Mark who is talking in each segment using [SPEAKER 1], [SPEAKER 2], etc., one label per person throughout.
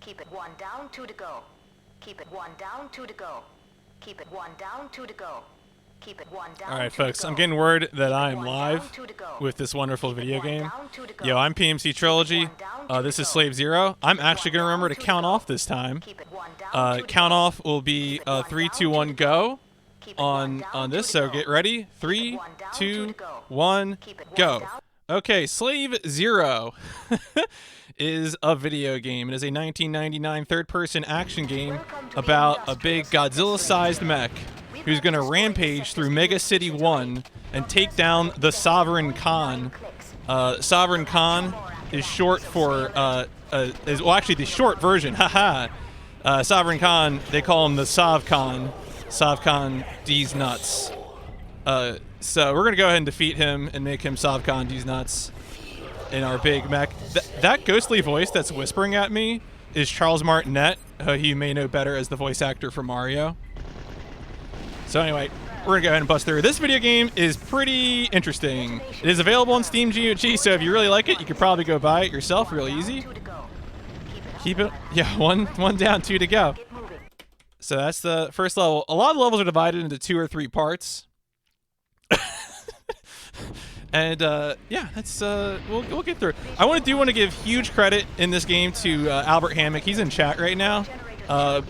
[SPEAKER 1] Keep it 1 down, 2 to go. Keep it 1 down, 2 to go. Keep it 1 down, 2 to go. Keep it 1 down.
[SPEAKER 2] All right, folks, I'm getting word that I'm live with this wonderful video game. Yo, I'm pmcTRILOGY. This is Slave Zero. I'm actually going to remember to count off this time. Count off will be 3, 2, 1, go on this, so get ready. 3, 2, 1, go. Okay, Slave Zero is a video game. It is a 1999 third-person action game about a big Godzilla-sized mech who's going to rampage through Mega City 1 and take down the Sovereign Khan. Sovereign Khan is short for, well, actually the short version, haha. Sovereign Khan, they call him the Sov Khan. Sov Khan D's nuts. So we're going to go ahead and defeat him and make him Sov Khan D's nuts in our big mech. That ghostly voice that's whispering at me is Charles Martinet, who you may know better as the voice actor for Mario. So anyway, we're going to go ahead and bust through. This video game is pretty interesting. It is available on Steam GOG, so if you really like it, you could probably go buy it yourself real easy. Keep it, yeah, one down, 2 to go. So that's the first level. A lot of levels are divided into 2 or 3 parts. And yeah, that's we'll get through. I want to give huge credit in this game to Albert Hammock. He's in chat right now.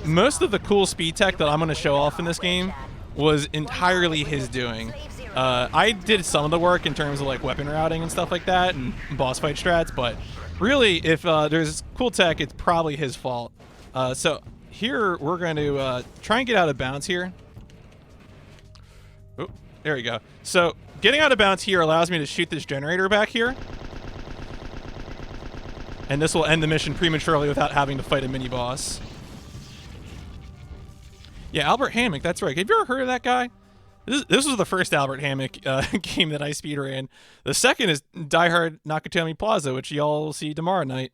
[SPEAKER 2] Most of the cool speed tech that I'm going to show off in this game was entirely his doing. I did some of the work in terms of like weapon routing and stuff like that and boss fight strats, but really if there's cool tech, it's probably his fault. So here we're going to try and get out of bounds here. Oh, there we go. So getting out of bounds here allows me to shoot this generator back here. And this will end the mission prematurely without having to fight a mini-boss. Yeah, Albert Hammock, that's right. Have you ever heard of that guy? This was the first Albert Hammock game that I speedran. The second is Die Hard Nakatomi Plaza, which y'all will see tomorrow night.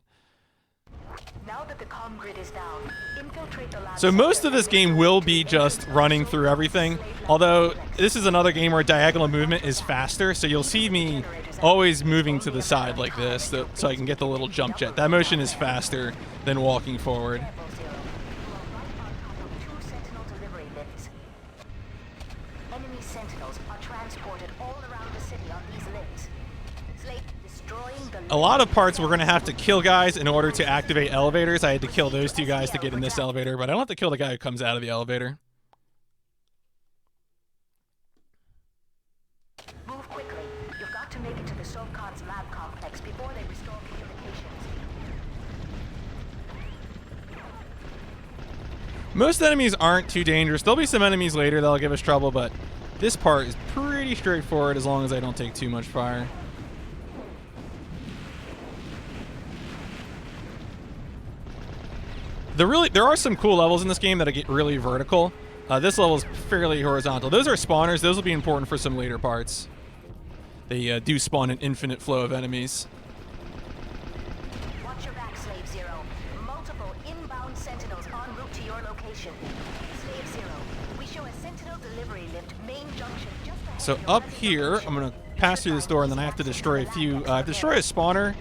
[SPEAKER 1] Now that the comm grid is down, infiltrate the lab.
[SPEAKER 2] So most of this game will be just running through everything, although this is another game where diagonal movement is faster, so you'll see me always moving to the side like this so I can get the little jump jet. That motion is faster than walking forward.
[SPEAKER 1] Enemy sentinels are transported all around the city on these links. Slate destroying the...
[SPEAKER 2] A lot of parts we're going to have to kill guys in order to activate elevators. I had to kill those 2 guys to get in this elevator, but I don't have to kill the guy who comes out of the elevator.
[SPEAKER 1] Move quickly. You've got to make it to the Sovcon's lab complex before they restore communications.
[SPEAKER 2] Most enemies aren't too dangerous. There'll be some enemies later that'll give us trouble, but this part is pretty straightforward as long as I don't take too much fire. There are some cool levels in this game that get really vertical. This level is fairly horizontal. Those are spawners. Those will be important for some later parts. They do spawn an infinite flow of enemies.
[SPEAKER 1] Watch your back, Slave Zero. Multiple inbound sentinels en route to your location. Slave Zero, we show a sentinel delivery lift main junction just ahead.
[SPEAKER 2] So up here, I'm going to pass through this door, and then I have to destroy a few. Destroy a spawner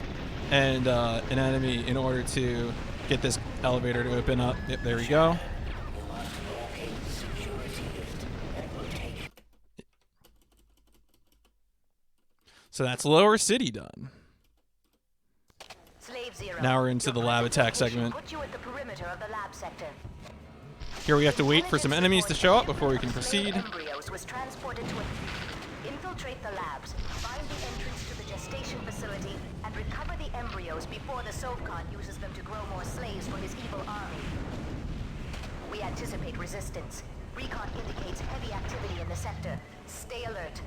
[SPEAKER 2] and an enemy in order to get this elevator to open up. Yep, there we go. So that's Lower City done. Now we're into the lab attack segment. Here we have to wait for some enemies to show up before we can proceed.
[SPEAKER 1] Infiltrate the labs, find the entrance to the gestation facility, and recover the embryos before the Sovcon uses them to grow more slaves for his evil army. We anticipate resistance. Recon indicates heavy activity in the sector. Stay alert.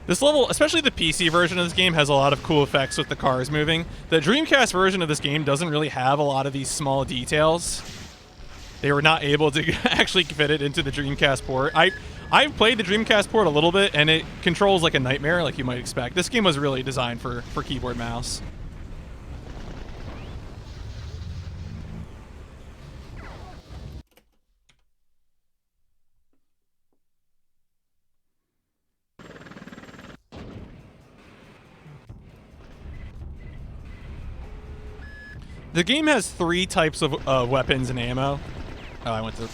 [SPEAKER 2] This level, especially the PC version of this game, has a lot of cool effects with the cars moving. The Dreamcast version of this game doesn't really have a lot of these small details. They were not able to actually fit it into the Dreamcast port. I've played the Dreamcast port a little bit, and it controls like a nightmare, like you might expect. This game was really designed for keyboard mouse. The game has 3 types of weapons and ammo. Oh, I went to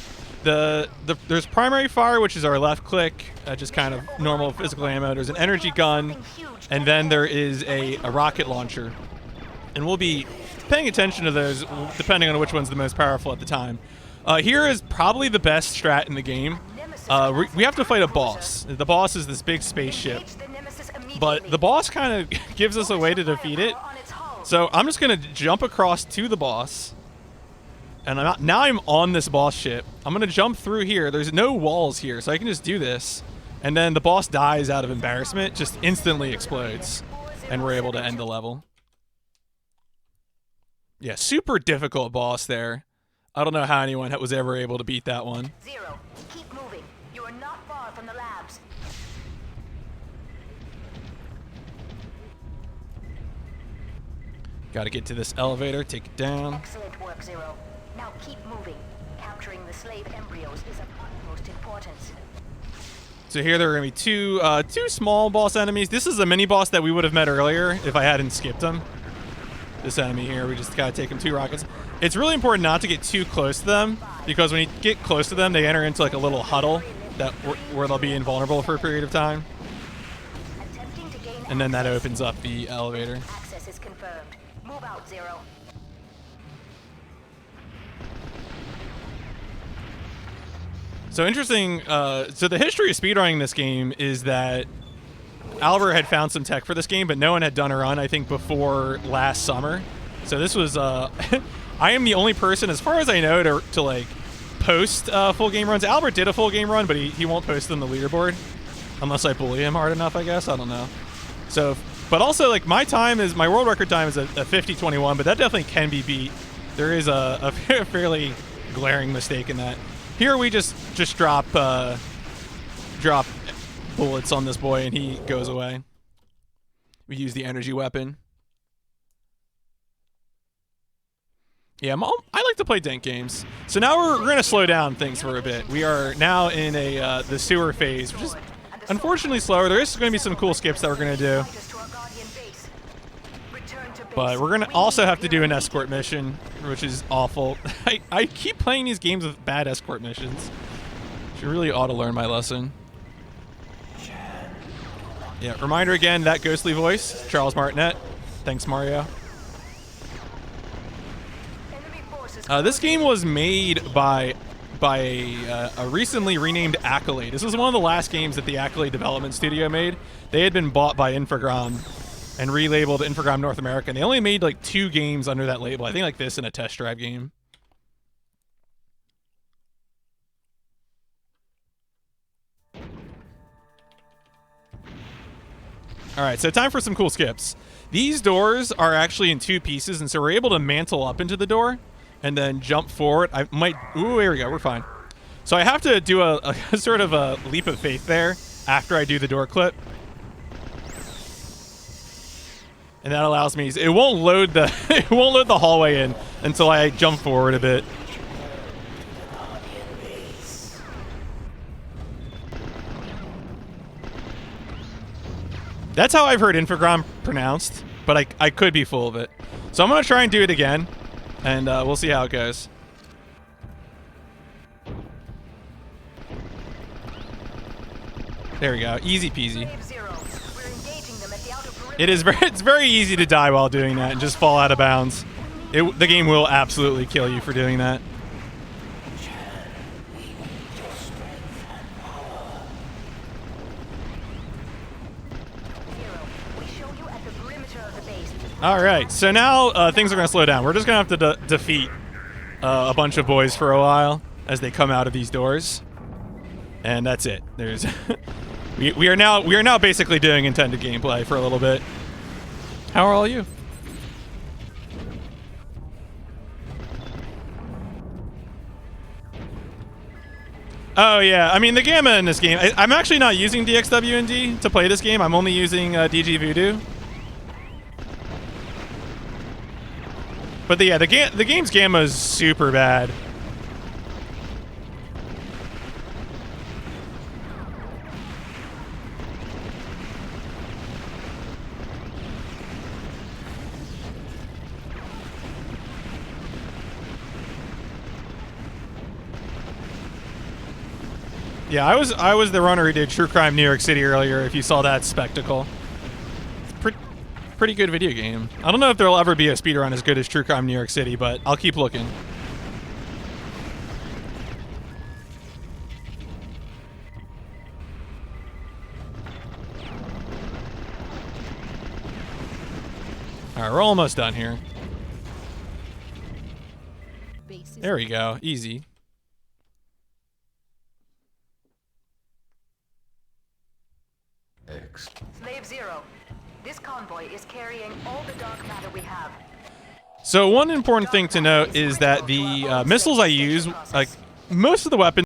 [SPEAKER 2] there's primary fire, which is our left click, just kind of normal physical ammo. There's an energy gun, and then there is a rocket launcher. And we'll be paying attention to those depending on which one's the most powerful at the time. Here is probably the best strat in the game. We have to fight a boss. The boss is this big spaceship, but the boss kind of gives us a way to defeat it. So I'm just going to jump across to the boss. And now I'm on this boss ship. I'm going to jump through here. There's no walls here, so I can just do this. And then the boss dies out of embarrassment, just instantly explodes. And we're able to end the level. Yeah, super difficult boss there. I don't know how anyone was ever able to beat that one.
[SPEAKER 1] Zero, keep moving. You are not far from the labs.
[SPEAKER 2] Got to get to this elevator, take it down.
[SPEAKER 1] Excellent work, Zero. Now keep moving. Capturing the slave embryos is of utmost importance.
[SPEAKER 2] So here there are going to be two small boss enemies. This is a mini boss that we would have met earlier if I hadn't skipped him. This enemy here, we just got to take him 2 rockets. It's really important not to get too close to them, because when you get close to them, they enter into like a little huddle where they'll be invulnerable for a period of time. And then that opens up the elevator.
[SPEAKER 1] Access is confirmed. Move out, Zero.
[SPEAKER 2] So interesting, so the history of speedrunning this game is that Albert had found some tech for this game, but no one had done a run, I think, before last summer. So this was, I am the only person, as far as I know, to like, post full game runs. Albert did a full game run, but he won't post them on the leaderboard. Unless I bully him hard enough, I guess, I don't know. So, but also, like, my world record time is a 50:21, but that definitely can be beat. There is a fairly glaring mistake in that. Here we just drop bullets on this boy and he goes away. We use the energy weapon. Yeah, I like to play dank games. So now we're going to slow down things for a bit. We are now in the sewer phase, which is unfortunately slower. There is going to be some cool skips that we're going to do. But we're going to also have to do an escort mission, which is awful. I keep playing these games with bad escort missions. Should really ought to learn my lesson. Yeah, reminder again, that ghostly voice, Charles Martinet. Thanks, Mario. This game was made by a recently renamed Accolade. This was one of the last games that the Accolade development studio made. They had been bought by Infogram and relabeled Infogram North America, and they only made like 2 games under that label. I think like this and a test drive game. All right, so time for some cool skips. These doors are actually in 2 pieces, and so we're able to mantle up into the door and then jump forward. I might, ooh, here we go, we're fine. So I have to do a sort of a leap of faith there after I do the door clip. And that allows me, it won't load the hallway in until I jump forward a bit. That's how I've heard Infogram pronounced, but I could be full of it. So I'm going to try and do it again, and we'll see how it goes. There we go. Easy peasy. It's very easy to die while doing that and just fall out of bounds. The game will absolutely kill you for doing that. All right, so now things are going to slow down. We're just going to have to defeat a bunch of boys for a while as they come out of these doors, and that's it. There's we are now basically doing intended gameplay for a little bit. How are all you? Oh yeah, I mean the gamma in this game. I'm actually not using DXWND to play this game. I'm only using DG Voodoo. But the game's gamma is super bad. Yeah, I was the runner who did True Crime New York City earlier, if you saw that spectacle. It's pretty good video game. I don't know if there'll ever be a speedrun as good as True Crime New York City, but I'll keep looking. Alright, we're almost done here. There we go. Easy.
[SPEAKER 1] Slave Zero, this convoy is carrying all the dark matter we have.
[SPEAKER 2] So one important thing to note is that the missiles I use, like most of the weapons,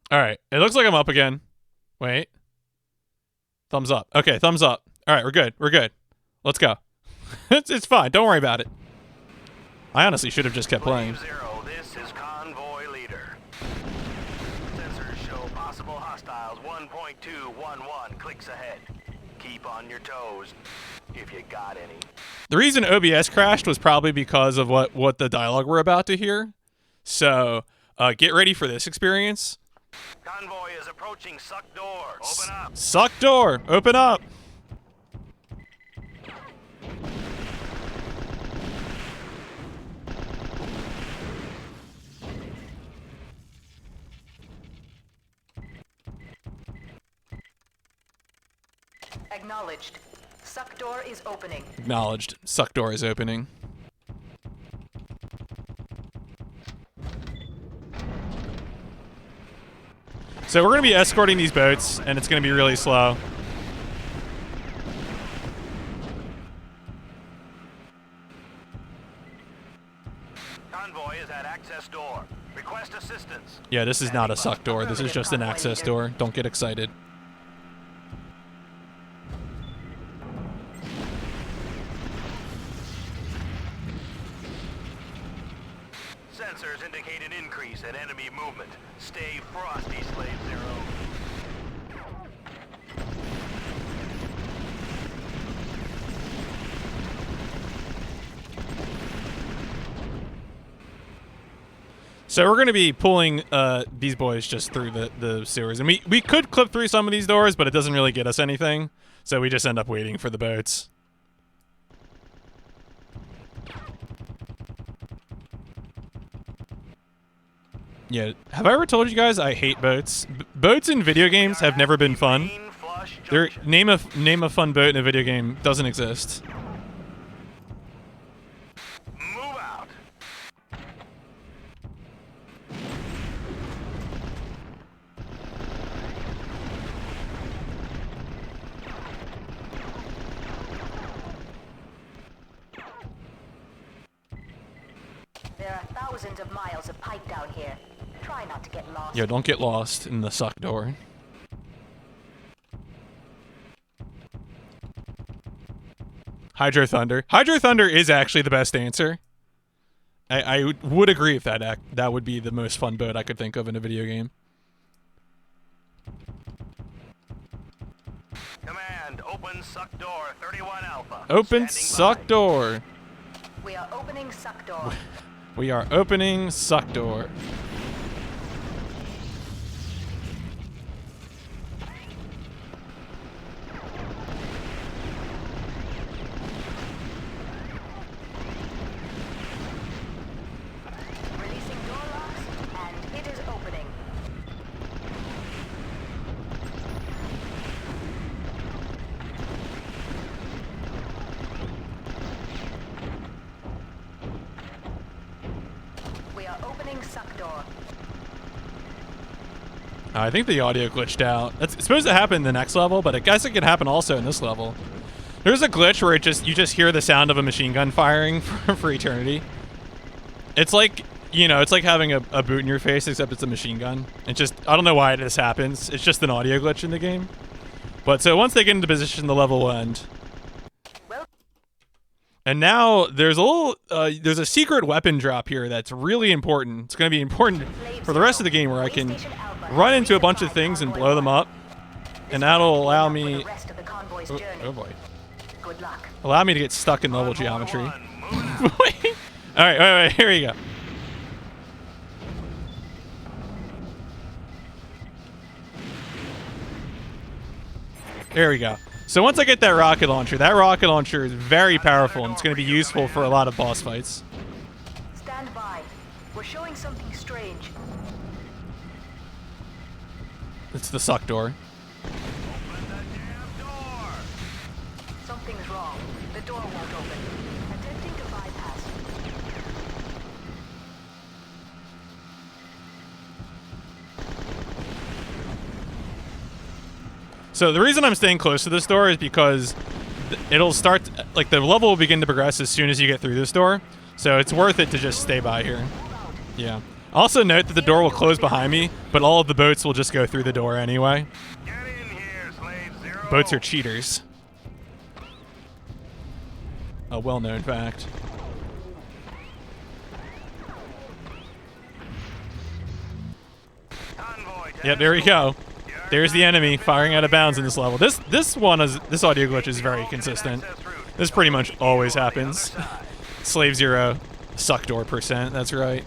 [SPEAKER 2] all right, it looks like I'm up again. Wait. Thumbs up. Okay, thumbs up. All right, we're good. We're good. Let's go. It's fine. Don't worry about it. I honestly should have just kept playing.
[SPEAKER 3] Zero, this is convoy leader. Sensors show possible hostiles 1.211 clicks ahead. Keep on your toes, if you got any.
[SPEAKER 2] The reason OBS crashed was probably because of what the dialogue we're about to hear. So get ready for this experience.
[SPEAKER 3] Convoy is approaching suck door. Open up.
[SPEAKER 2] Suck door. Open up.
[SPEAKER 1] Acknowledged. Suck door is opening.
[SPEAKER 2] Acknowledged. Suck door is opening. So we're going to be escorting these boats, and it's going to be really slow.
[SPEAKER 3] Convoy is at access door. Request assistance.
[SPEAKER 2] Yeah, this is not a suck door. This is just an access door. Don't get excited.
[SPEAKER 3] Sensors indicate an increase in enemy movement. Stay frosty, Slave Zero.
[SPEAKER 2] So we're going to be pulling these boys just through the sewers. And we could clip through some of these doors, but it doesn't really get us anything. So we just end up waiting for the boats. Yeah, have I ever told you guys I hate boats? Boats in video games have never been fun. Name a fun boat in a video game doesn't exist.
[SPEAKER 3] Move out.
[SPEAKER 1] There are thousands of miles of pipe down here. Try not to get lost.
[SPEAKER 2] Yeah, don't get lost in the suck door. Hydro Thunder. Hydro Thunder is actually the best answer. I would agree with that. That would be the most fun boat I could think of in a video game.
[SPEAKER 3] Command, open suck door 31 Alpha.
[SPEAKER 2] Open suck door.
[SPEAKER 1] We are opening suck door.
[SPEAKER 2] We are opening suck door.
[SPEAKER 1] Releasing door locks, and it is opening. We are opening suck door.
[SPEAKER 2] I think the audio glitched out. It's supposed to happen in the next level, but I guess it could happen also in this level. There's a glitch where you just hear the sound of a machine gun firing for eternity. It's like, you know, it's like having a boot in your face, except it's a machine gun. It's just, I don't know why this happens. It's just an audio glitch in the game. But so once they get into position, the level will end. And now there's a secret weapon drop here that's really important. It's going to be important for the rest of the game, where I can run into a bunch of things and blow them up, and that'll allow me. Oh boy.
[SPEAKER 1] Good luck.
[SPEAKER 2] Allow me to get stuck in level geometry. Wait. All right, wait, here we go. There we go. So once I get that rocket launcher is very powerful, and it's going to be useful for a lot of boss fights.
[SPEAKER 1] Stand by. We're showing something strange.
[SPEAKER 2] It's the suck door.
[SPEAKER 3] Open the damn door.
[SPEAKER 1] Something's wrong. The door won't open. Attempting to bypass.
[SPEAKER 2] So the reason I'm staying close to this door is because it'll start, like, the level will begin to progress as soon as you get through this door. So it's worth it to just stay by here. Yeah. Also note that the door will close behind me, but all of the boats will just go through the door anyway.
[SPEAKER 3] Get in here, Slave Zero.
[SPEAKER 2] Boats are cheaters. A well-known fact.
[SPEAKER 3] Convoy,
[SPEAKER 2] Yep, there we go. There's the enemy firing out of bounds in this level. This audio glitch is very consistent. This pretty much always happens. Slave Zero, suck door %. That's right.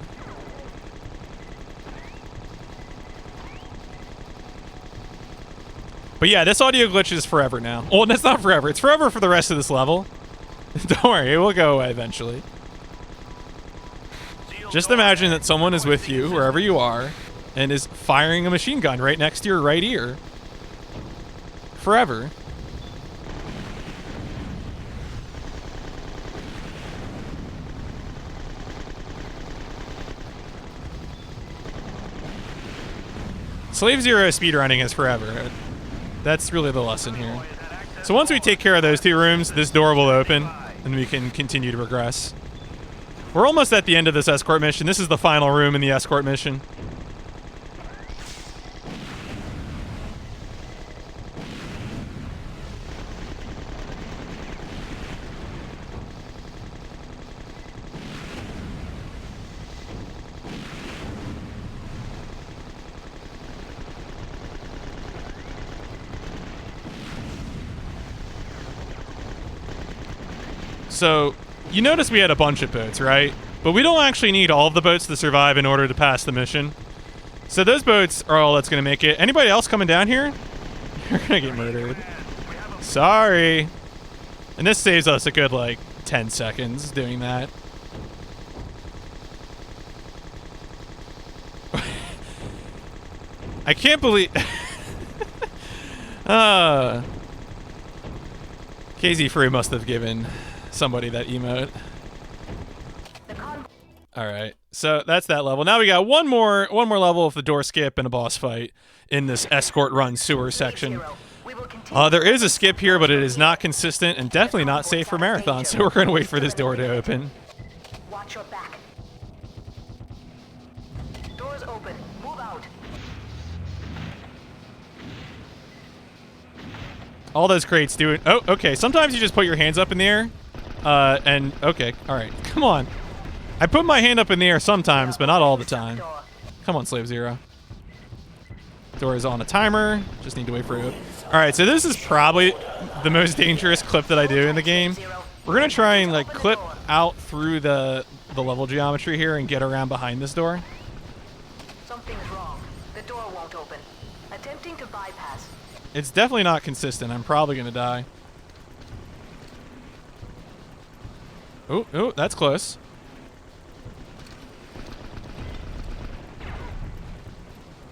[SPEAKER 2] But yeah, this audio glitch is forever now. Well, that's not forever. It's forever for the rest of this level. Don't worry, it will go away eventually. Just imagine that someone is with you wherever you are and is firing a machine gun right next to your right ear. Forever. Slave Zero speedrunning is forever. That's really the lesson here. So once we take care of those two rooms, this door will open, and we can continue to progress. We're almost at the end of this escort mission. This is the final room in the escort mission. So, you notice we had a bunch of boats, right? But we don't actually need all of the boats to survive in order to pass the mission. So those boats are all that's going to make it. Anybody else coming down here? You're going to get murdered. Sorry. And this saves us a good, like, 10 seconds doing that. I can't believe... KZ Free must have given somebody that emote. Alright, so that's that level. Now we got one more level of the door skip and a boss fight in this escort run sewer section. There is a skip here, but it is not consistent and definitely not safe for marathon, so we're going to wait for this door to open.
[SPEAKER 1] Watch your back. Doors open. Move out.
[SPEAKER 2] All those crates do it. Oh, okay. Sometimes you just put your hands up in the air. And, okay. Alright. Come on. I put my hand up in the air sometimes, but not all the time. Come on, Slave Zero. Door is on a timer. Just need to wait for it. Alright, so this is probably the most dangerous clip that I do in the game. We're going to try and, like, clip out through the level geometry here and get around behind this door.
[SPEAKER 1] Something's wrong. The door won't open. Attempting to bypass.
[SPEAKER 2] It's definitely not consistent. I'm probably going to die. Oh, that's close.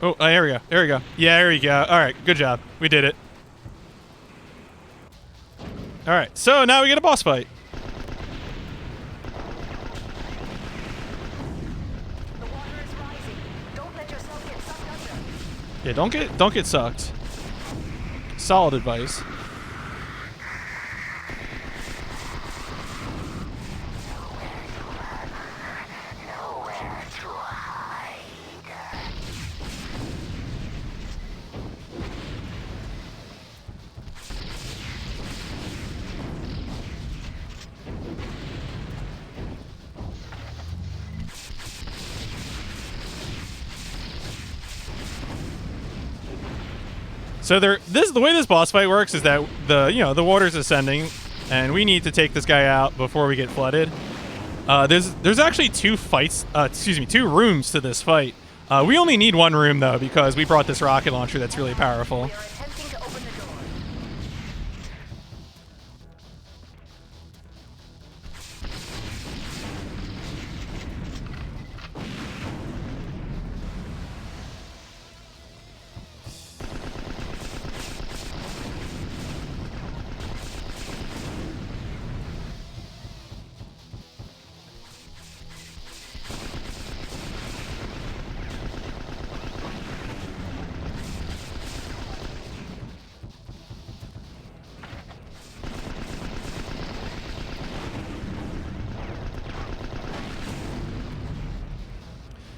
[SPEAKER 2] Oh, there we go. There we go. Yeah, there we go. All right, good job. We did it. All right, so now we get a boss fight.
[SPEAKER 1] The water is rising. Don't let yourself get sucked under.
[SPEAKER 2] Yeah, don't get sucked. Solid advice. So the way this boss fight works is that the water's ascending, and we need to take this guy out before we get flooded. There's actually two rooms to this fight. We only need one room though because we brought this rocket launcher that's really powerful.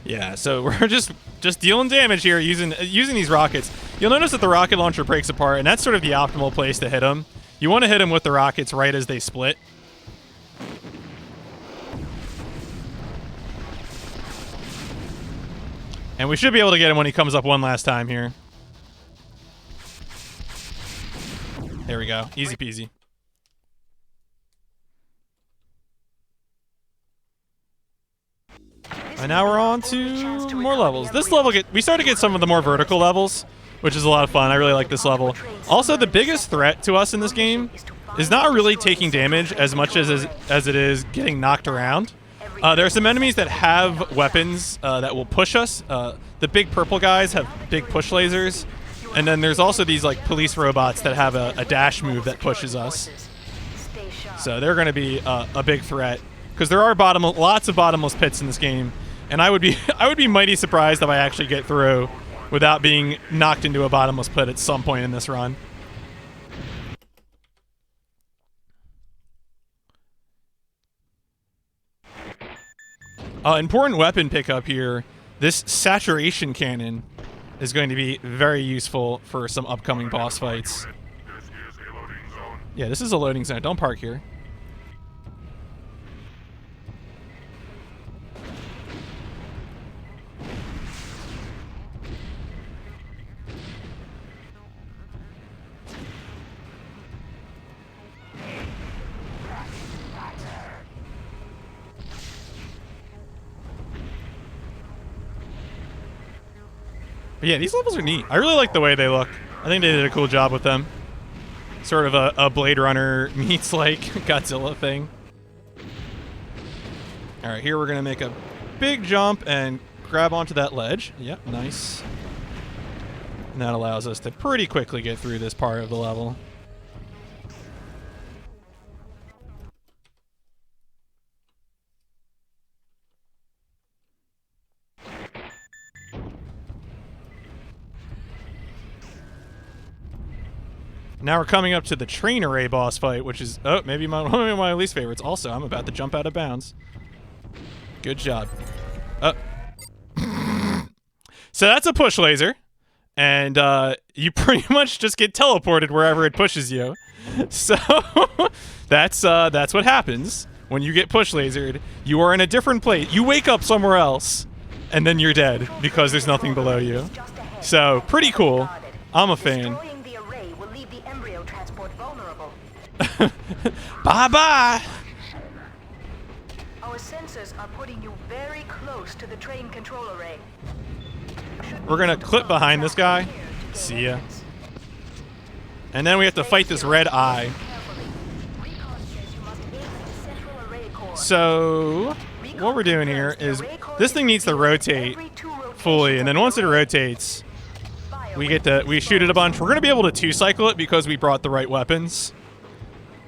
[SPEAKER 2] Yeah, so we're just dealing damage here using these rockets. You'll notice that the rocket launcher breaks apart, and that's sort of the optimal place to hit them. You want to hit them with the rockets right as they split. And we should be able to get him when he comes up one last time here. There we go. Easy peasy. And now we're on to more levels. This level, we start to get some of the more vertical levels, which is a lot of fun. I really like this level. Also, the biggest threat to us in this game is not really taking damage as much as it is getting knocked around. There are some enemies that have weapons that will push us. The big purple guys have big push lasers. And then there's also these like police robots that have a dash move that pushes us. So they're going to be a big threat. Because there are lots of bottomless pits in this game. And I would be mighty surprised if I actually get through without being knocked into a bottomless pit at some point in this run. Important weapon pickup here. This saturation cannon is going to be very useful for some upcoming boss fights. Yeah, this is a loading zone. Don't park here. But yeah, these levels are neat. I really like the way they look. I think they did a cool job with them. Sort of a Blade Runner meets like Godzilla thing. Alright, here we're going to make a big jump and grab onto that ledge. Yep, nice. And that allows us to pretty quickly get through this part of the level. Now we're coming up to the train array boss fight, which is, oh, maybe one of my least favorites. Also, I'm about to jump out of bounds. Good job. So that's a push laser, and you pretty much just get teleported wherever it pushes you. So that's what happens when you get push lasered. You are in a different place. You wake up somewhere else, and then you're dead because there's nothing below you. So pretty cool. I'm a fan. Bye-bye!
[SPEAKER 1] Our sensors are putting you very close to the train control array.
[SPEAKER 2] We're gonna clip behind this guy. See ya. And then we have to fight this red eye. So, what we're doing here is this thing needs to rotate fully, and then once it rotates, we shoot it a bunch. We're gonna be able to two-cycle it because we brought the right weapons.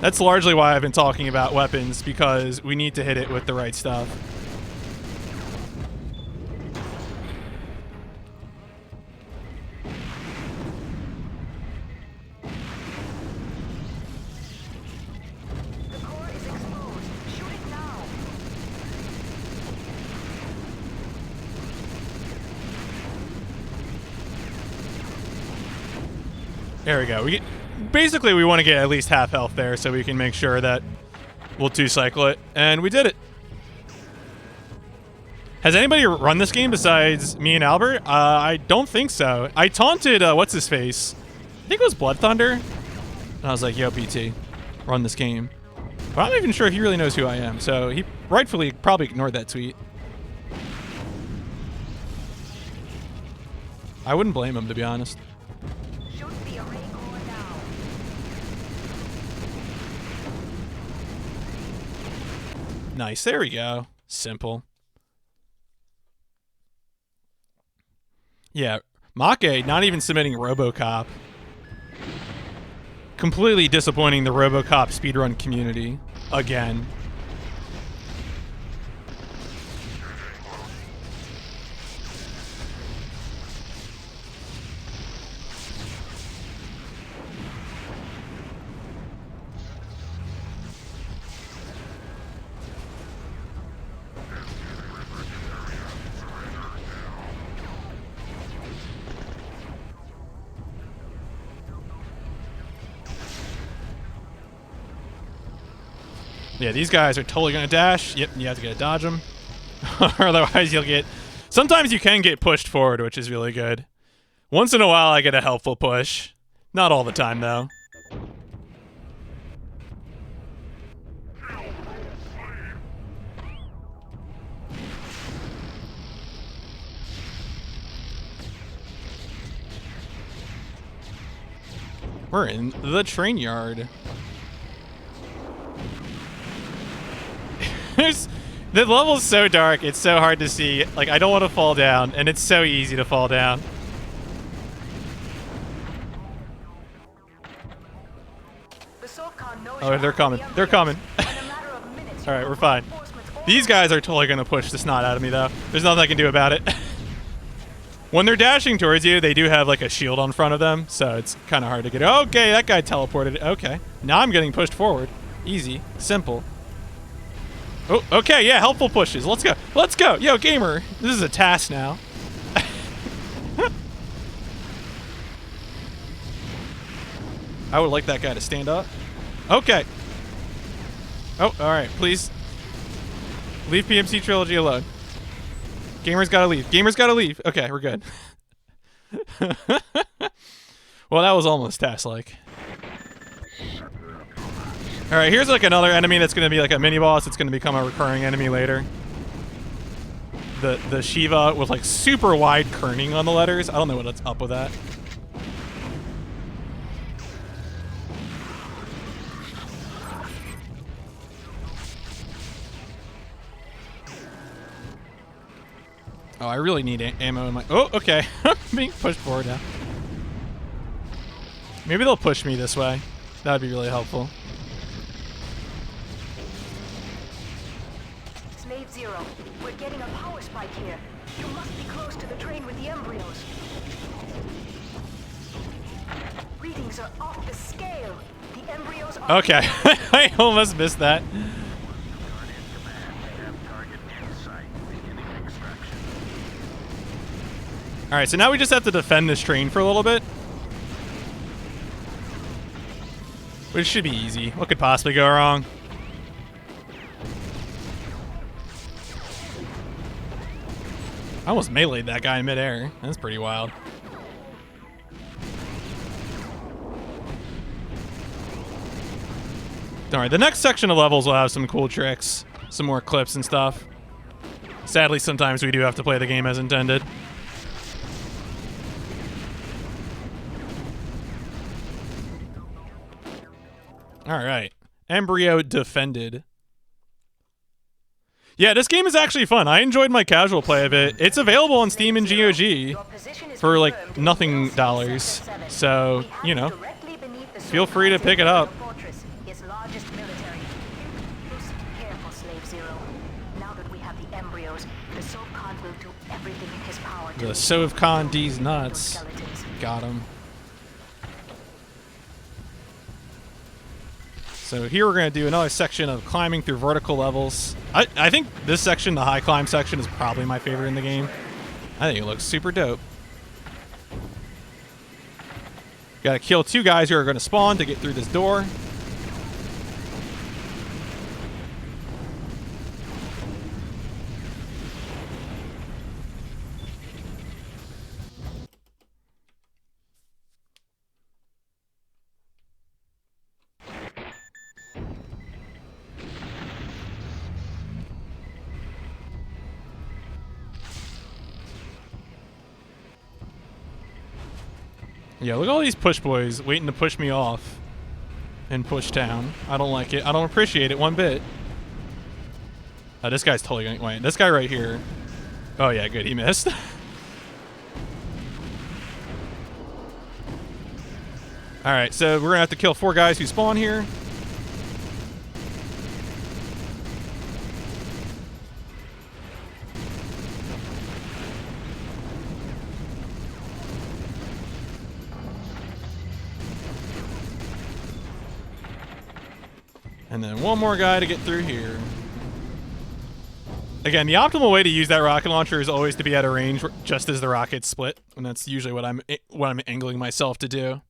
[SPEAKER 2] That's largely why I've been talking about weapons, because we need to hit it with the right stuff.
[SPEAKER 1] The core is exposed. Shoot it now.
[SPEAKER 2] There we go. Basically, we want to get at least half health there so we can make sure that we'll two-cycle it. And we did it. Has anybody run this game besides me and Albert? I don't think so. I taunted, what's-his-face? I think it was Blood Thunder. And I was like, yo, PT, run this game. But I'm not even sure if he really knows who I am. So he rightfully probably ignored that tweet. I wouldn't blame him, to be honest. Nice, there we go. Simple. Yeah, Make not even submitting RoboCop. Completely disappointing the RoboCop speedrun community. Again. Yeah, these guys are totally going to dash. Yep, you have to get to dodge them. Otherwise, you'll get... Sometimes you can get pushed forward, which is really good. Once in a while, I get a helpful push. Not all the time, though. We're in the train yard. The level is so dark, it's so hard to see. Like, I don't want to fall down, and it's so easy to fall down. Oh, they're coming. They're coming. Alright, we're fine. These guys are totally going to push the snot out of me, though. There's nothing I can do about it. When they're dashing towards you, they do have, like, a shield on front of them, so it's kind of hard to get... Okay, that guy teleported. Okay. Now I'm getting pushed forward. Easy. Simple. Oh, okay, yeah, helpful pushes. Let's go. Let's go. Yo, gamer, this is a task now. I would like that guy to stand up. Okay. Oh, all right, please. Leave pmcTRILOGY alone. Gamer's gotta leave. Gamer's gotta leave. Okay, we're good. Well, that was almost task-like. All right, here's like another enemy that's going to be like a mini-boss. It's going to become a recurring enemy later. The Shiva with like super wide kerning on the letters. I don't know what's up with that. Oh, I really need ammo in my... Oh, okay. I'm being pushed forward now. Maybe they'll push me this way. That would be really helpful.
[SPEAKER 1] Slave Zero, we're getting a power spike here. You must be close to the train with the embryos. Readings are off the scale. The embryos are...
[SPEAKER 2] Okay, I almost missed that. Alright, so now we just have to defend this train for a little bit. Which should be easy. What could possibly go wrong? I almost meleeed that guy in midair. That's pretty wild. Don't worry, the next section of levels will have some cool tricks, some more clips and stuff. Sadly, sometimes we do have to play the game as intended. Alright. Embryo defended. Yeah, this game is actually fun. I enjoyed my casual play of it. It's available on Steam and GOG for like nothing dollars. So, you know, feel free to pick it up. The Sovcon D's nuts. Got him. So here we're going to do another section of climbing through vertical levels. I think this section, the high climb section, is probably my favorite in the game. I think it looks super dope. Got to kill 2 guys who are going to spawn to get through this door. Yeah, look at all these push boys waiting to push me off and push down. I don't like it. I don't appreciate it one bit. This guy's totally going... Wait, this guy right here. Oh, yeah, good. He missed. Alright, so we're going to have to kill 4 guys who spawn here. And then 1 more guy to get through here. Again, the optimal way to use that rocket launcher is always to be at a range just as the rockets split, and that's usually what I'm angling myself to do.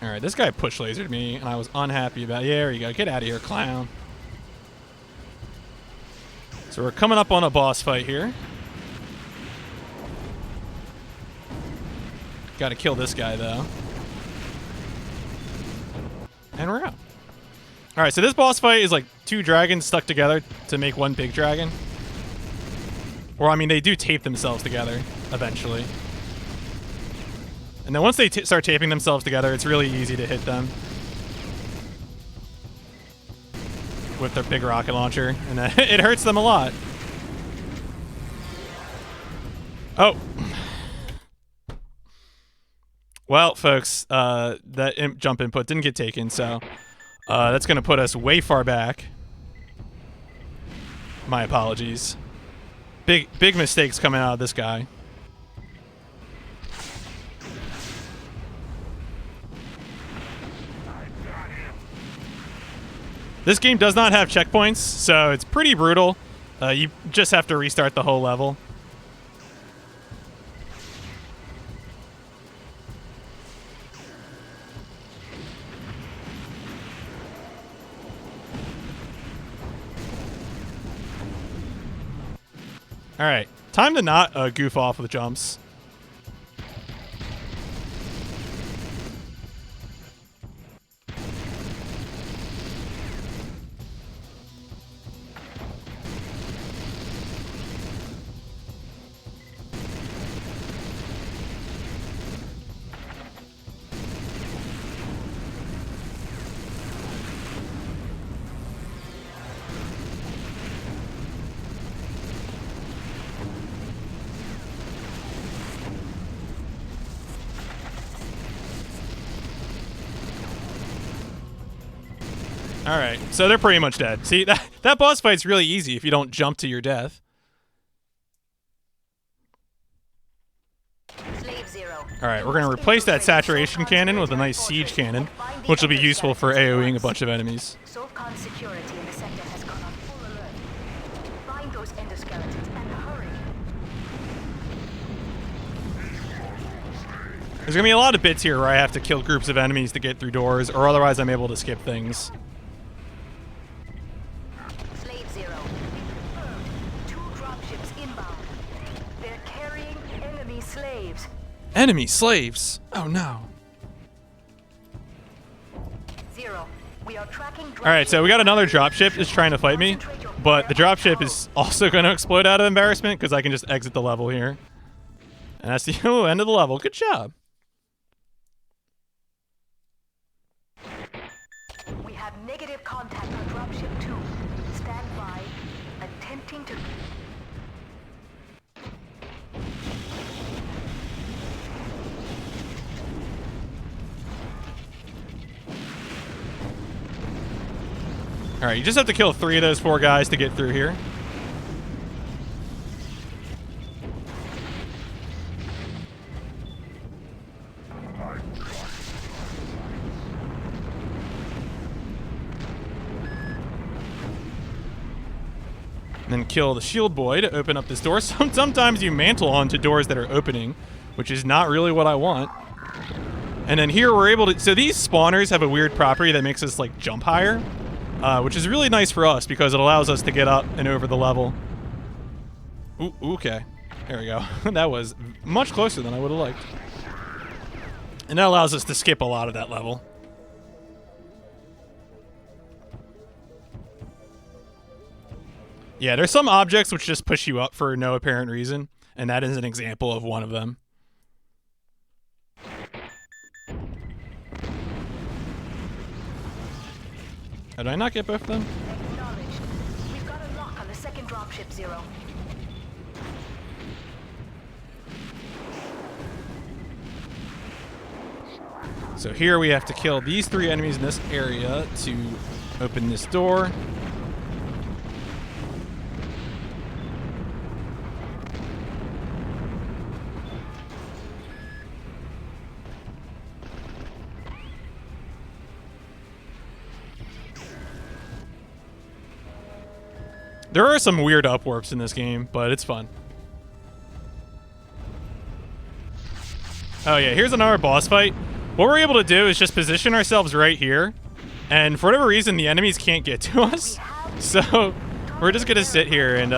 [SPEAKER 2] Alright, this guy push lasered me, and I was unhappy about it. Yeah, there you go. Get out of here, clown. So we're coming up on a boss fight here. Gotta kill this guy, though. And we're out. Alright, so this boss fight is like 2 dragons stuck together to make 1 big dragon. Or, I mean, they do tape themselves together, eventually. And then once they start taping themselves together, it's really easy to hit them with their big rocket launcher, and it hurts them a lot. Oh. Well, folks, that jump input didn't get taken, so that's going to put us way far back. My apologies. Big mistakes coming out of this guy. This game does not have checkpoints, so it's pretty brutal. You just have to restart the whole level. Alright, time to not goof off with jumps. All right, so they're pretty much dead. See, that boss fight's really easy if you don't jump to your death. All right, we're going to replace that saturation cannon with a nice siege cannon, which will be useful for AoEing a bunch of enemies.
[SPEAKER 1] SOFCON security in the sector has gone on full alert. Find those endoskeletons and hurry.
[SPEAKER 2] There's going to be a lot of bits here where I have to kill groups of enemies to get through doors, or otherwise I'm able to skip things.
[SPEAKER 1] Slave Zero, confirmed. 2 dropships inbound. They're carrying enemy slaves.
[SPEAKER 2] Enemy slaves? Oh no.
[SPEAKER 1] Zero, we are tracking.
[SPEAKER 2] Alright, so we got another dropship just trying to fight me, but the dropship is also going to explode out of embarrassment because I can just exit the level here. And that's the end of the level. Good job.
[SPEAKER 1] We have negative contact on dropship 2. Stand by, attempting to...
[SPEAKER 2] Alright, you just have to kill 3 of those 4 guys to get through here. And then kill the shield boy to open up this door. Sometimes you mantle onto doors that are opening, which is not really what I want. And then here we're able to... So these spawners have a weird property that makes us, like, jump higher. Which is really nice for us because it allows us to get up and over the level. Ooh, okay. There we go. That was much closer than I would have liked. And that allows us to skip a lot of that level. Yeah, there's some objects which just push you up for no apparent reason, and that is an example of one of them. Oh, did I not get both of them?
[SPEAKER 1] Acknowledged. We've got a lock on the second dropship, Zero.
[SPEAKER 2] So here we have to kill these 3 enemies in this area to open this door. There are some weird upwarps in this game, but it's fun. Oh yeah, here's another boss fight. What we're able to do is just position ourselves right here, and for whatever reason, the enemies can't get to us. So we're just gonna sit here and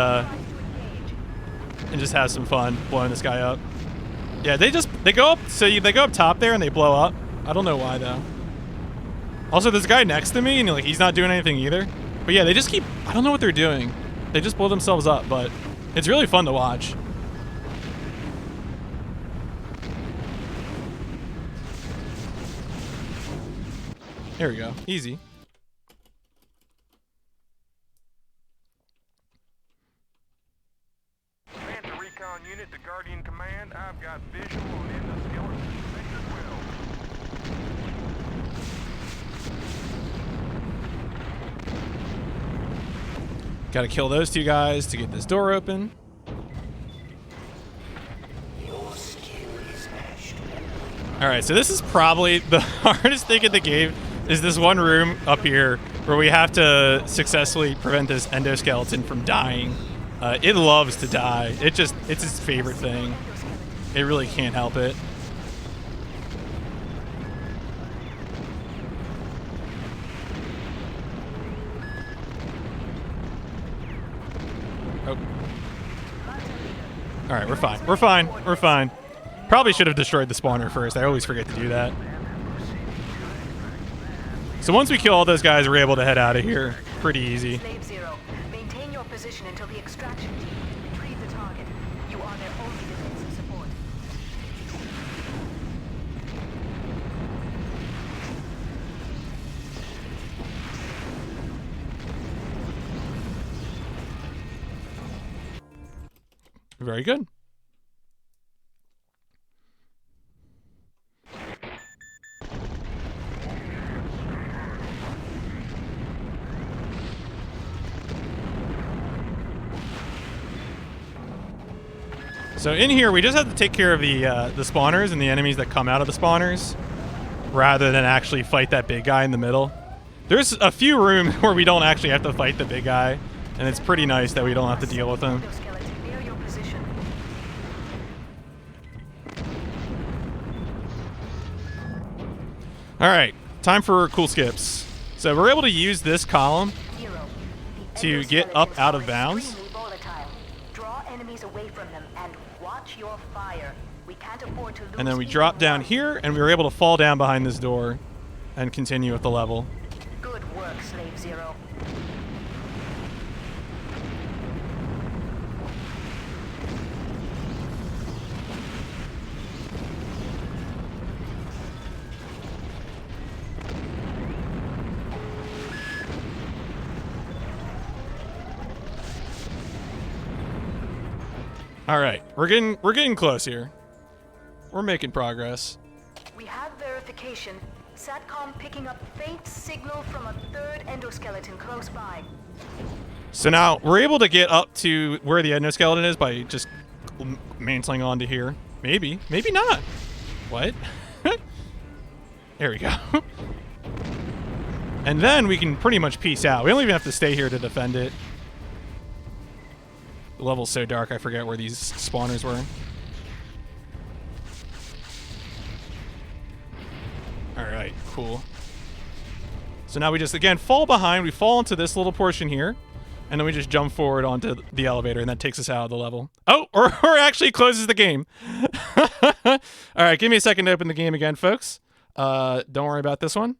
[SPEAKER 2] just have some fun blowing this guy up. Yeah, they go up. So they go up top there and they blow up. I don't know why though. Also, there's a guy next to me and like he's not doing anything either. But yeah, they just keep. I don't know what they're doing. They just blow themselves up, but it's really fun to watch. There we go. Easy.
[SPEAKER 3] Panther Recon Unit to Guardian Command. I've got visual on endoskeleton sector 12.
[SPEAKER 2] Gotta kill those 2 guys to get this door open. Alright, so this is probably the hardest thing in the game, is this one room up here where we have to successfully prevent this endoskeleton from dying. It loves to die. It's its favorite thing. It really can't help it. Oh. Alright, we're fine. We're fine. We're fine. Probably should have destroyed the spawner first. I always forget to do that. So once we kill all those guys, we're able to head out of here. Pretty easy.
[SPEAKER 1] Slave Zero, maintain your position until the extraction team retrieve the target. You are their only defense and support.
[SPEAKER 2] Very good. So in here, we just have to take care of the spawners and the enemies that come out of the spawners, rather than actually fight that big guy in the middle. There's a few rooms where we don't actually have to fight the big guy, and it's pretty nice that we don't have to deal with him. Alright, time for cool skips. So we're able to use this column to get up out of bounds. And then we drop down here, and we were able to fall down behind this door and continue with the level.
[SPEAKER 1] Good work, Slave Zero.
[SPEAKER 2] All right, we're getting close here. We're making progress.
[SPEAKER 1] We have verification. SATCOM picking up faint signal from a third endoskeleton close by.
[SPEAKER 2] So now we're able to get up to where the endoskeleton is by just mantling onto here. Maybe, maybe not. What? There we go. And then we can pretty much peace out. We don't even have to stay here to defend it. The level's so dark, I forget where these spawners were. Alright, cool. So now we just, again, fall behind. We fall into this little portion here. And then we just jump forward onto the elevator, and that takes us out of the level. Oh, or actually closes the game. Alright, give me a second to open the game again, folks. Don't worry about this one.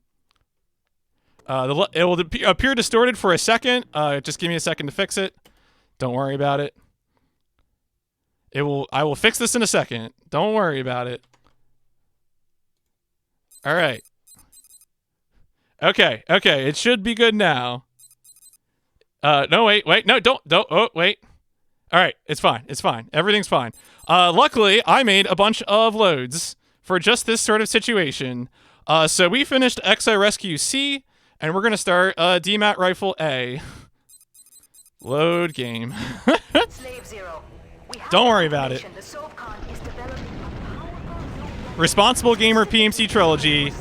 [SPEAKER 2] It will appear distorted for a second. Just give me a second to fix it. Don't worry about it. I will fix this in a second. Don't worry about it. All right. Okay. It should be good now. No, wait. No, don't. Oh, wait. All right. It's fine. Everything's fine. Luckily, I made a bunch of loads for just this sort of situation. So we finished XI Rescue C, and we're going to start DMAT Rifle A. Load game. Don't worry about it. Responsible Gamer PMC Trilogy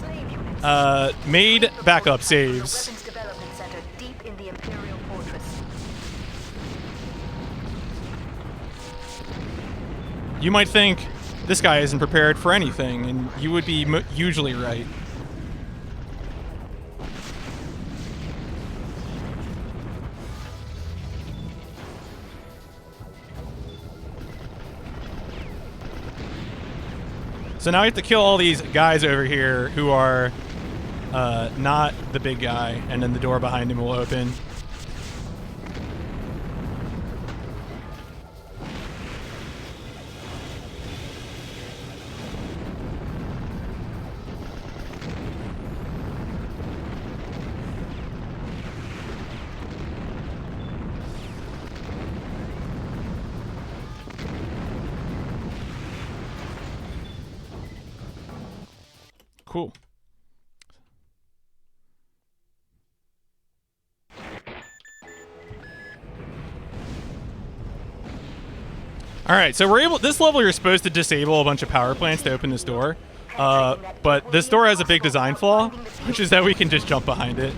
[SPEAKER 2] made backup saves. You might think this guy isn't prepared for anything, and you would be usually right. So now we have to kill all these guys over here who are not the big guy, and then the door behind him will open. Cool. All right, so we're able. This level, you're supposed to disable a bunch of power plants to open this door, but this door has a big design flaw, which is that we can just jump behind it.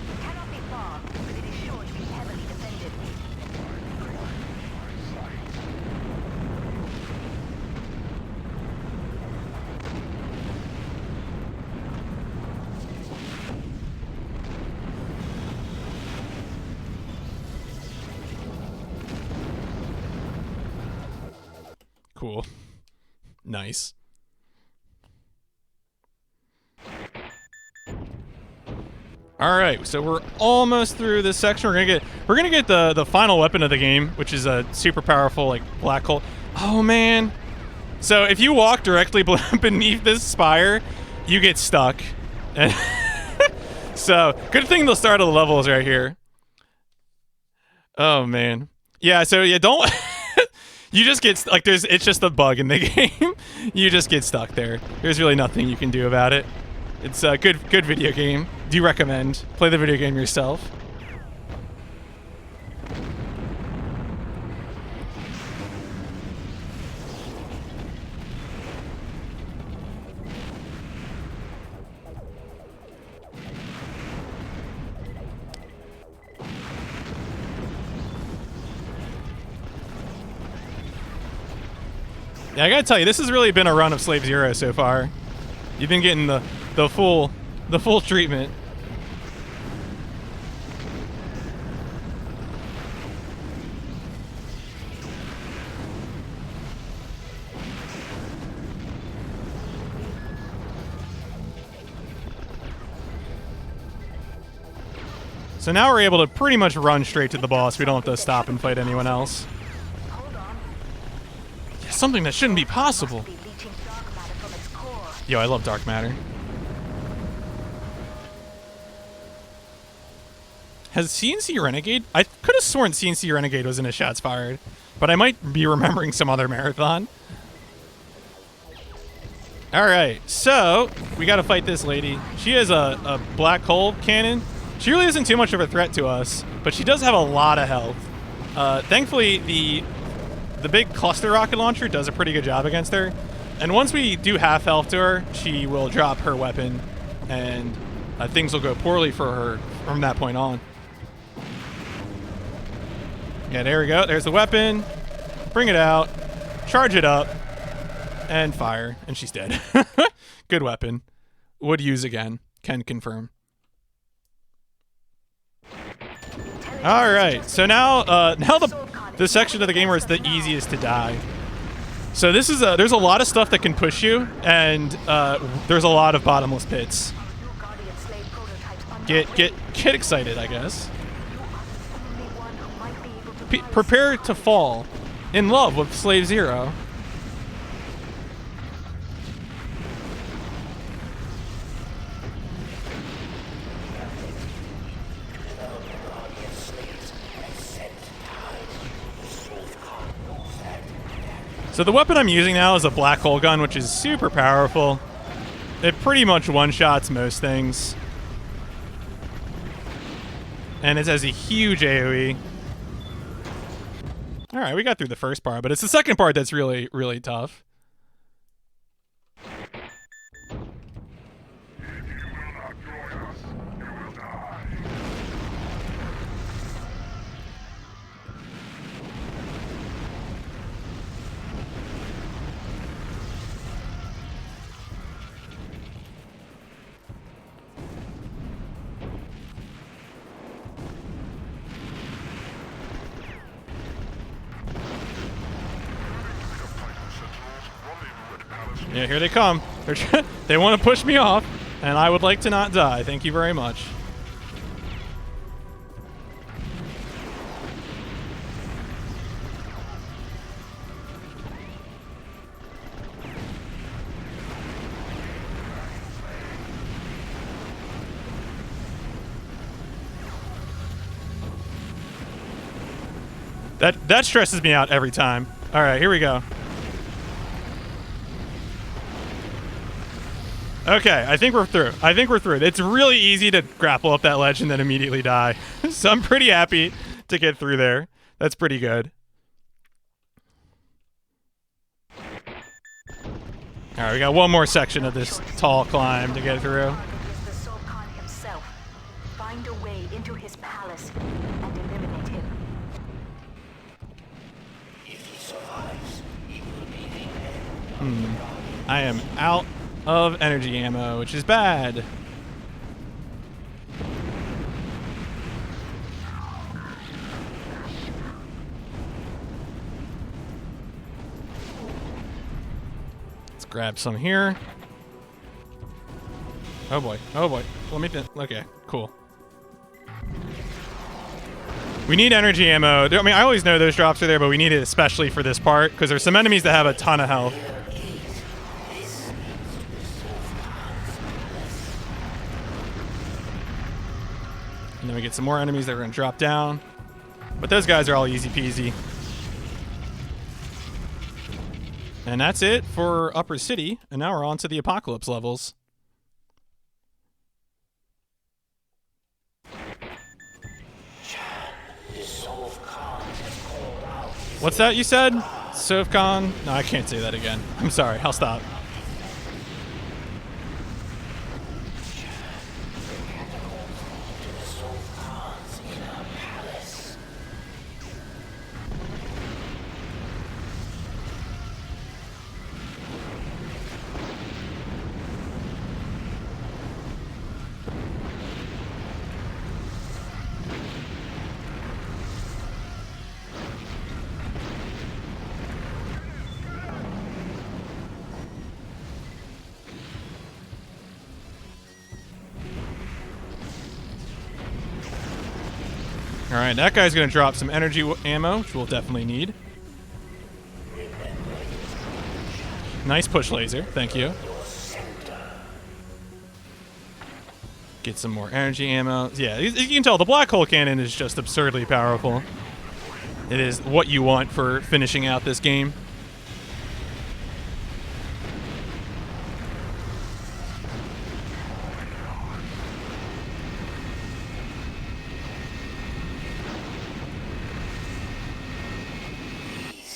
[SPEAKER 2] Cool. Nice. All right, so we're almost through this section. We're gonna get the final weapon of the game, which is a super powerful like black hole. Oh man! So if you walk directly beneath this spire, you get stuck. So good thing the start of the level is right here. Oh man. Yeah. So yeah, don't. You just get like it's just a bug in the game. You just get stuck there. There's really nothing you can do about it. It's a good video game. Do recommend. Play the video game yourself. Yeah, I gotta tell you, this has really been a run of Slave Zero so far. You've been getting the full treatment. So now we're able to pretty much run straight to the boss. We don't have to stop and fight anyone else. Yeah, something that shouldn't be possible. Yo, I love dark matter. Has CNC Renegade? I could have sworn CNC Renegade was in a Shots Fired, but I might be remembering some other marathon. Alright, so we gotta fight this lady. She has a black hole cannon. She really isn't too much of a threat to us, but she does have a lot of health. Thankfully, the big cluster rocket launcher does a pretty good job against her. And once we do half health to her, she will drop her weapon, and things will go poorly for her from that point on. Yeah, there we go. There's the weapon. Bring it out. Charge it up. And fire. And she's dead. Good weapon. Would use again. Can confirm. All right, so now the section of the game where it's the easiest to die. So this is there's a lot of stuff that can push you, and there's a lot of bottomless pits. Get excited, I guess. Prepare to fall in love with Slave Zero. So the weapon I'm using now is a black hole gun, which is super powerful. It pretty much one-shots most things. And it has a huge AoE. Alright, we got through the first part, but it's the second part that's really, really tough. Yeah, here they come. They want to push me off, and I would like to not die. Thank you very much. That stresses me out every time. All right, here we go. Okay, I think we're through. It's really easy to grapple up that ledge and then immediately die. So I'm pretty happy to get through there. That's pretty good. All right, we got one more section of this tall climb to get through.
[SPEAKER 1] Find a way into his palace and eliminate him. If he survives, he will be the end.
[SPEAKER 2] I am out of energy ammo, which is bad. Let's grab some here. Oh boy, oh boy. Let me think. Okay, cool. We need energy ammo. I mean, I always know those drops are there, but we need it especially for this part, because there's some enemies that have a ton of health. And then we get some more enemies that are going to drop down. But those guys are all easy peasy. And that's it for Upper City. And now we're on to the Apocalypse levels. What's that you said? Sovkhan? No, I can't say that again. I'm sorry. I'll stop. Alright, that guy's going to drop some energy ammo, which we'll definitely need. Nice push laser, thank you. Get some more energy ammo. Yeah, you can tell the black hole cannon is just absurdly powerful. It is what you want for finishing out this game.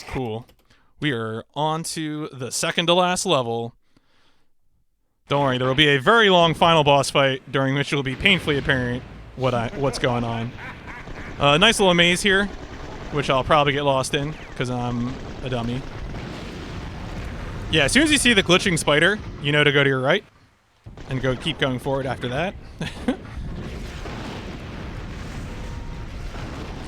[SPEAKER 2] Cool. We are on to the second to last level. Don't worry, there will be a very long final boss fight during which it will be painfully apparent what's going on. Nice little maze here, which I'll probably get lost in because I'm a dummy. Yeah, as soon as you see the glitching spider, you know to go to your right and keep going forward after that.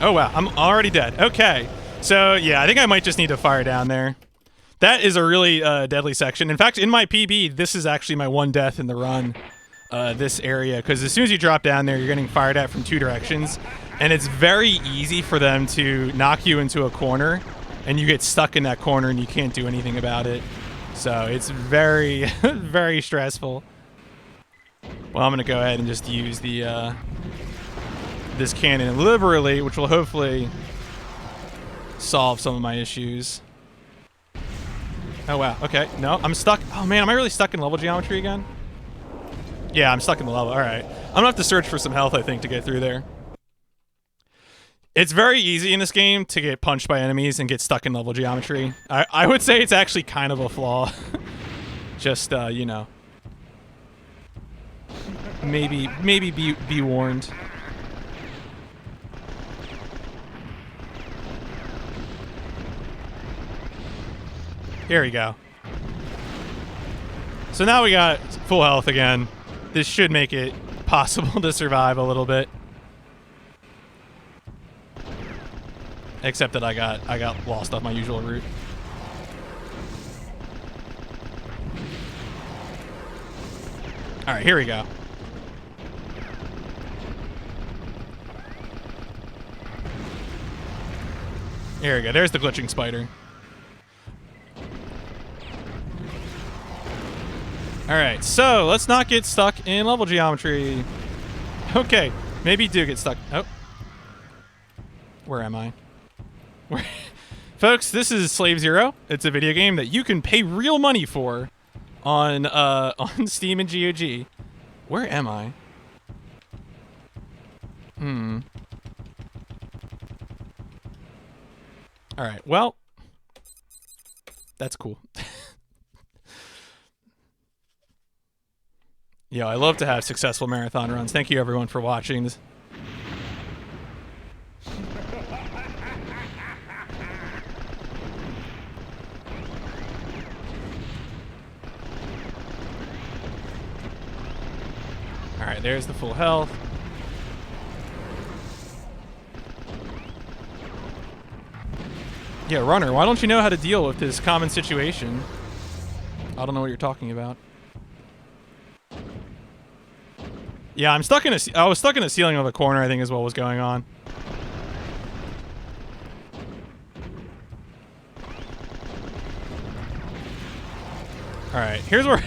[SPEAKER 2] Oh wow, I'm already dead. Okay. So, yeah, I think I might just need to fire down there. That is a really deadly section. In fact, in my PB, this is actually my one death in the run, this area. Because as soon as you drop down there, you're getting fired at from 2 directions. And it's very easy for them to knock you into a corner. And you get stuck in that corner and you can't do anything about it. So it's very, very stressful. Well, I'm going to go ahead and just use the this cannon liberally, which will hopefully solve some of my issues. Oh wow, okay. No, I'm stuck. Oh man, am I really stuck in level geometry again? Yeah, I'm stuck in the level. Alright. I'm gonna have to search for some health, I think, to get through there. It's very easy in this game to get punched by enemies and get stuck in level geometry. I would say it's actually kind of a flaw. Just, you know. Maybe be warned. Here we go. So now we got full health again. This should make it possible to survive a little bit. Except that I got lost off my usual route. All right, here we go. Here we go. There's the glitching spider. Alright, so let's not get stuck in level geometry. Okay, maybe do get stuck. Oh. Where am I? Folks, this is Slave Zero. It's a video game that you can pay real money for on Steam and GOG. Where am I? Alright, well. That's cool. Yo, I love to have successful marathon runs. Thank you everyone for watching this. Alright, there's the full health. Yeah, runner, why don't you know how to deal with this common situation? I don't know what you're talking about. Yeah, I was stuck in a ceiling of a corner, I think is what was going on. Alright, here's where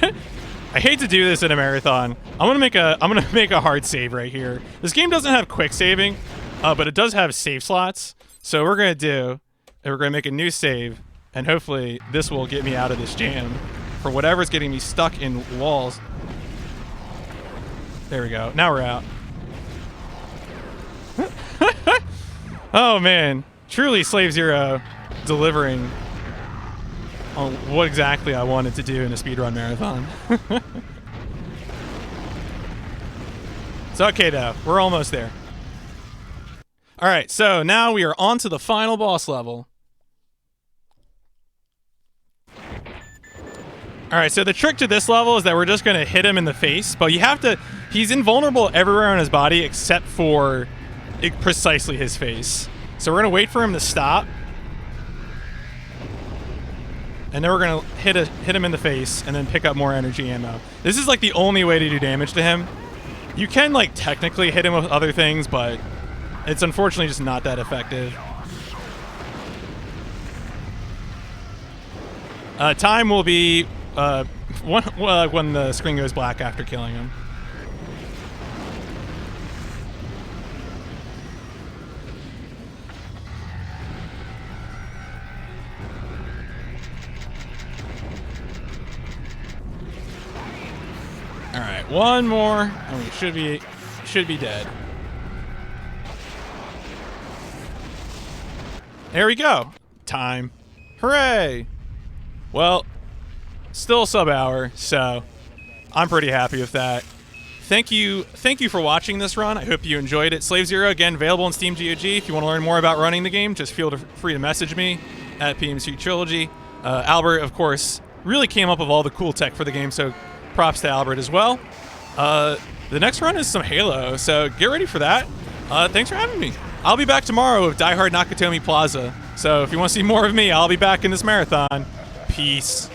[SPEAKER 2] I hate to do this in a marathon. I'm gonna make a hard save right here. This game doesn't have quick saving, but it does have save slots. So what we're gonna make a new save, and hopefully this will get me out of this jam for whatever's getting me stuck in walls. There we go. Now we're out. Oh man, truly Slave Zero delivering on what exactly I wanted to do in a speedrun marathon. It's okay though, we're almost there. Alright, so now we are on to the final boss level. Alright, so the trick to this level is that we're just going to hit him in the face, but you have to... He's invulnerable everywhere on his body except for precisely his face. So we're going to wait for him to stop. And then we're going to hit him in the face and then pick up more energy ammo. This is like the only way to do damage to him. You can like technically hit him with other things, but It's unfortunately just not that effective. Time will be when the screen goes black after killing him. All right, one more, and we should be dead. There we go. Time. Hooray! Well, still a sub-hour, so I'm pretty happy with that. Thank you for watching this run. I hope you enjoyed it. Slave Zero, again, available on Steam GOG. If you want to learn more about running the game, just feel free to message me at pmcTRILOGY. Albert, of course, really came up with all the cool tech for the game, so props to Albert as well. The next run is some Halo, so get ready for that. Thanks for having me. I'll be back tomorrow with Die Hard Nakatomi Plaza, so if you want to see more of me, I'll be back in this marathon. Peace.